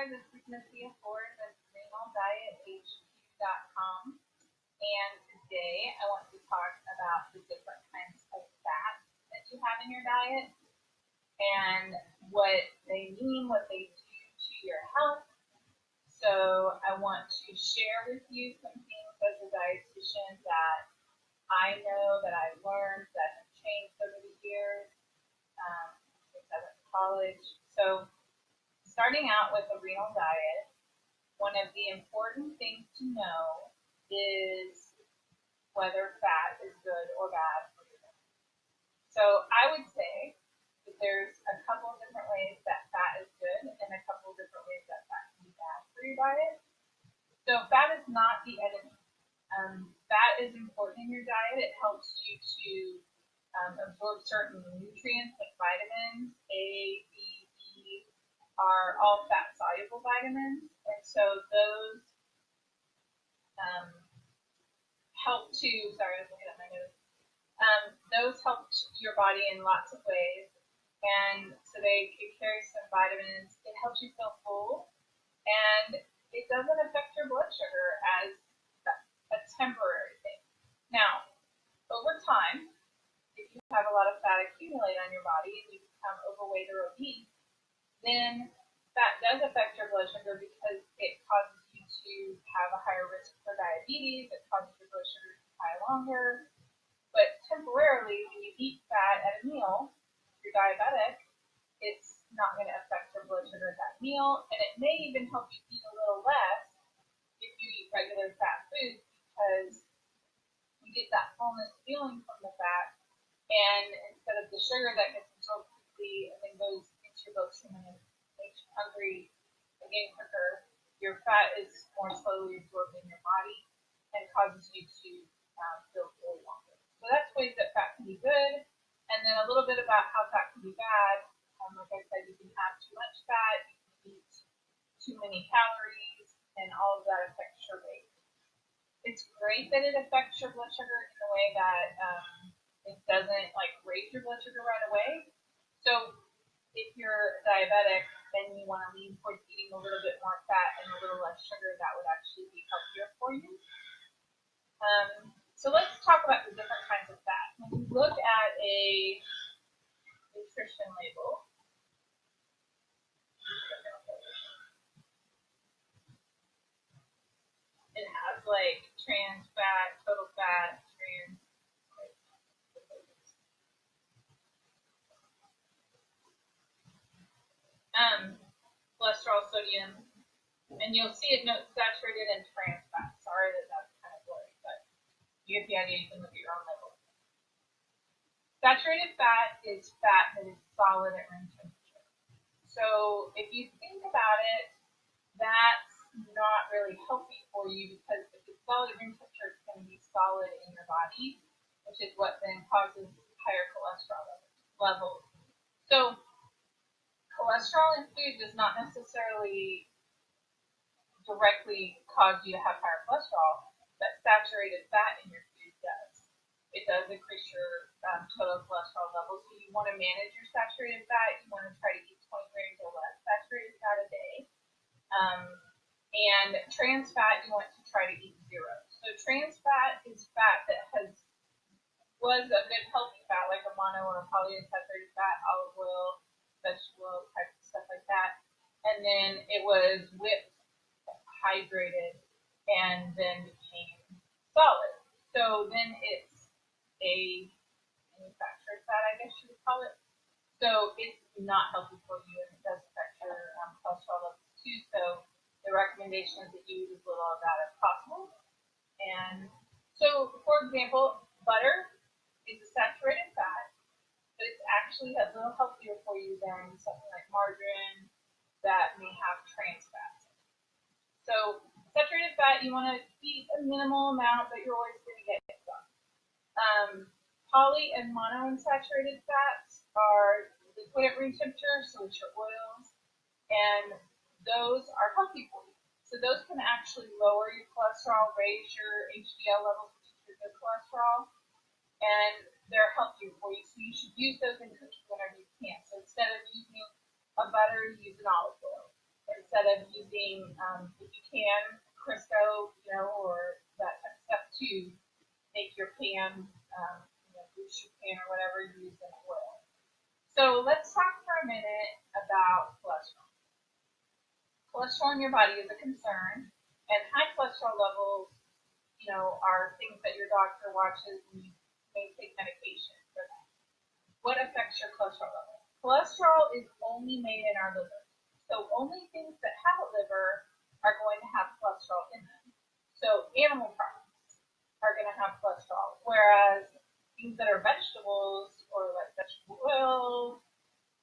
there. This is Nathia Ford with RenalDietHQ.com, and today I want to talk about the different kinds of fat that you have in your diet and what they mean, what they do to your health. So I want to share with you some things as a dietitian that I know that I've learned that have changed over the years since I went to college. So starting out with a renal diet, one of the important things to know is whether fat is good or bad for you. So I would say that there's a couple of different ways that fat is good and a couple of different ways that fat can be bad for your diet. So fat is not the enemy. Fat is important in your diet. It helps you to absorb certain nutrients like vitamins, A, B, E, are all fat-soluble vitamins, and so those help to, sorry, I was looking at my notes, those help your body in lots of ways, and so they can carry some vitamins. It helps you feel full, and it doesn't affect your blood sugar as a temporary thing. Now, over time, if you have a lot of fat accumulate on your body and you become overweight or obese, then that does affect your blood sugar because it causes you to have a higher risk for diabetes. It causes your blood sugar to be high longer. But temporarily, when you eat fat at a meal, if you're diabetic, it's not going to affect your blood sugar at that meal. And it may even help you eat a little less if you eat regular fat foods because you get that fullness feeling from the fat. And instead of the sugar that gets absorbed quickly and then goes into your bloodstream and makes you hungry again quicker, your fat is more slowly absorbed in your body and causes you to feel full longer. So that's ways that fat can be good. And then a little bit about how fat can be bad. Like I said, you can have too much fat, you can eat too many calories, and all of that affects your weight. It's great that it affects your blood sugar in a way that it doesn't like raise your blood sugar right away. So if you're diabetic, then you want to lean towards eating a little bit more fat and a little less sugar. That would actually be healthier for you. So let's talk about the different kinds of fat. When you look at a nutrition label, it has like trans fat, total fat, cholesterol, sodium, and you'll see it notes saturated and trans fat. Sorry that that's kind of blurry, but you get the idea. You can look at your own label. Saturated fat is fat that is solid at room temperature. So if you think about it, that's not really healthy for you because if it's solid at room temperature, it's going to be solid in your body, which is what then causes higher cholesterol levels. So cholesterol in food does not necessarily directly cause you to have higher cholesterol, but saturated fat in your food does. It does increase your total cholesterol levels. So you want to manage your saturated fat. You want to try to eat 20 grams or less saturated fat a day. And trans fat, you want to try to eat 0. So trans fat is fat that was a good healthy fat, like a mono or a polyunsaturated fat, olive oil, vegetable oil, type of stuff like that. And then it was whipped, hydrated, and then became solid. So then it's a manufactured fat, I guess you would call it. So it's not healthy for you, and it does affect your cholesterol levels too. So the recommendation is that you use as little of that as possible. And so, for example, butter is a saturated fat, but it's actually a little healthier for you than something like margarine that may have trans fats. So saturated fat, you want to eat a minimal amount, but you're always going to get some. Poly and monounsaturated fats are liquid at room temperature, so it's your oils, and those are healthy for you. So those can actually lower your cholesterol, raise your HDL levels, which is your good cholesterol, and they're healthier for you. So you should use those in cooking whenever you can. So instead of using a butter, use an olive oil. instead of using, if you can, Crisco, or that type of stuff to make your pan, boost your pan or whatever, use an oil. So let's talk for a minute about cholesterol. Cholesterol in your body is a concern, and high cholesterol levels, are things that your doctor watches and you may take medication for that. What affects your cholesterol level? Cholesterol is only made in our liver. So only things that have a liver are going to have cholesterol in them. So animal products are going to have cholesterol, whereas things that are vegetables or like vegetable oil,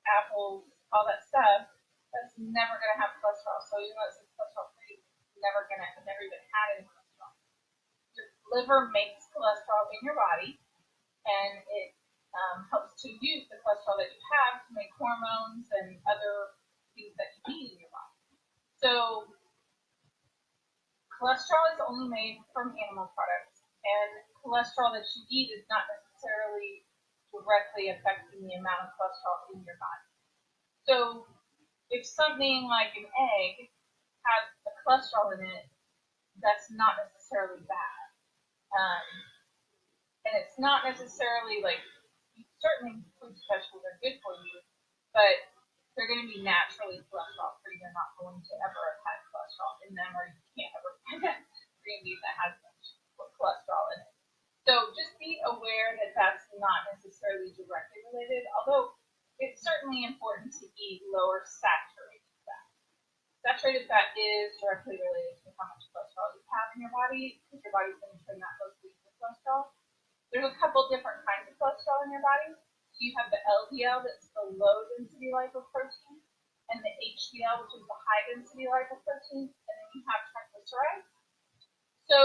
apples, all that stuff, that's never going to have cholesterol. So even though it's cholesterol free, it's never even had any cholesterol. Your liver makes cholesterol in your body, and it helps to use the cholesterol that you have to make hormones and other things that you need in your body. So cholesterol is only made from animal products, and cholesterol that you eat is not necessarily directly affecting the amount of cholesterol in your body. So if something like an egg has a cholesterol in it, that's not necessarily bad. And it's not necessarily like, certainly fruits and vegetables are good for you, but they're going to be naturally cholesterol free. They're not going to ever have had cholesterol in them, or you can't ever find green bean that has cholesterol in it. So just be aware that that's not necessarily directly related, although it's certainly important to eat lower saturated fat. Saturated fat is directly related to how much cholesterol you have in your body, because your body's going to turn that mostly into cholesterol. There's a couple different kinds of cholesterol in your body. So you have the LDL, that's the low density lipoprotein, and the HDL, which is the high density lipoprotein, and then you have triglycerides. So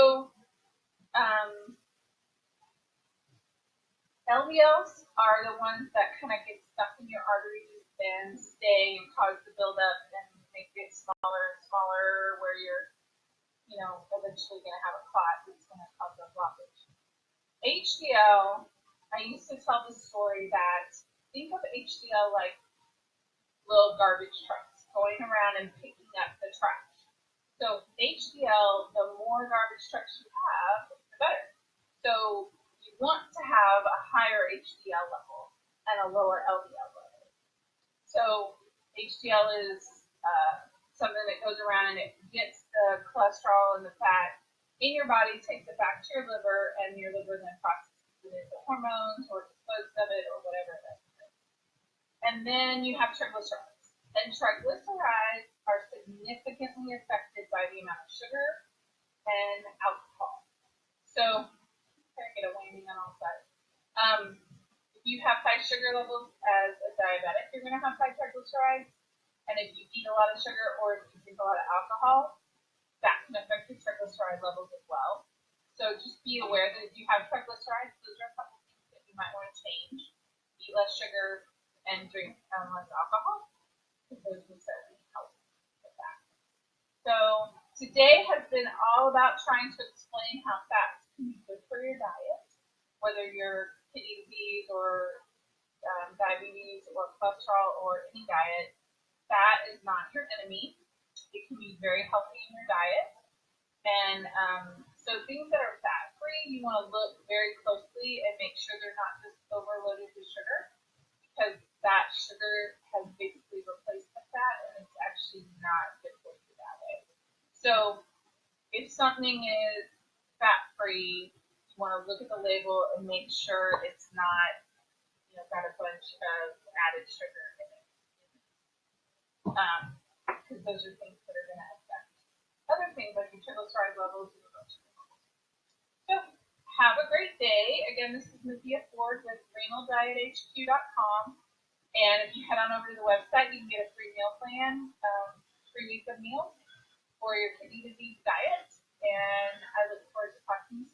LDLs are the ones that kind of get stuck in your arteries and stay and cause the buildup and make it smaller and smaller, where you're, eventually going to have a clot that's going to cause a blockage. HDL, I used to tell the story that, think of HDL like little garbage trucks going around and picking up the trash. So HDL, the more garbage trucks you have, the better. So you want to have a higher HDL level and a lower LDL level. So HDL is something that goes around and it gets the cholesterol and the fat in your body, takes it back to your liver, and your liver then processes it into hormones or disposes of it or whatever it is. And then you have triglycerides. And triglycerides are significantly affected by the amount of sugar and alcohol. So, I get a whammy on all sides. If you have high sugar levels as a diabetic, you're going to have high triglycerides. And if you eat a lot of sugar or if you drink a lot of alcohol, that can affect your triglyceride levels as well. So just be aware that if you have triglycerides, those are a couple things that you might want to change. Eat less sugar and drink less alcohol, because those will certainly help with that. So today has been all about trying to explain how fats can be good for your diet, whether you're kidney disease or diabetes or cholesterol or any diet. Fat is not your enemy. It can be very healthy in your diet. And so things that are fat-free, you want to look very closely and make sure they're not just overloaded with sugar, because that sugar has basically replaced the fat, and it's actually not good for you that way. So if something is fat-free, you want to look at the label and make sure it's not, got a bunch of added sugar in it. Because those are things that are going to affect other things like your triglyceride levels and your blood sugar levels. So have a great day. Again, this is Mythia Ford with renaldiethq.com. And if you head on over to the website, you can get a free meal plan, 3 weeks of meals for your kidney disease diet. And I look forward to talking to you soon.